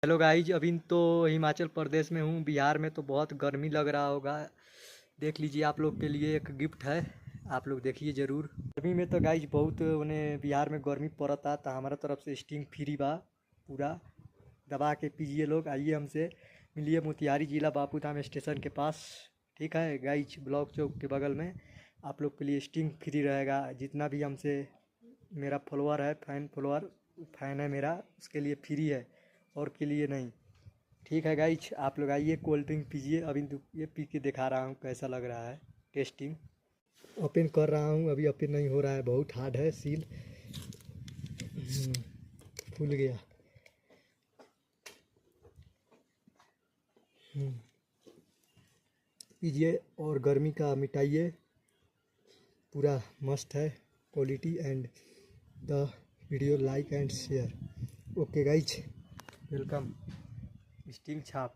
Hello guys, अभी तो हिमाचल प्रदेश में हूँ। बिहार में तो बहुत गर्मी लग रहा होगा। देख लीजिए, आप लोग के लिए एक गिफ्ट है, आप लोग देखिए ज़रूर। गर्मी में तो गाइज बहुत उन्हें बिहार में गर्मी पड़ता, तो हमारा तरफ से स्टिंग फ्री बा। पूरा दबा के पीजिए लोग। आइए हमसे मिलिए मोतिहारी जिला बापू धाम स्टेशन के पास। ठीक है गाइज, ब्लॉक चौक के बगल में आप लोग के लिए स्टिंग फ्री रहेगा। जितना भी हमसे मेरा फॉलोअर है, फैन है मेरा, उसके लिए फ्री है और के लिए नहीं। ठीक है गाइज, आप लोग आइए, कोल्ड ड्रिंक पीजिए। अभी ये पी के दिखा रहा हूँ कैसा लग रहा है। टेस्टिंग ओपन कर रहा हूँ, अभी ओपन नहीं हो रहा है, बहुत हार्ड है सील। खुल गया। पीजिए और गर्मी का मिटाइए। पूरा मस्त है quality. And the video like and share. Okay guys, welcome. Sting छाप।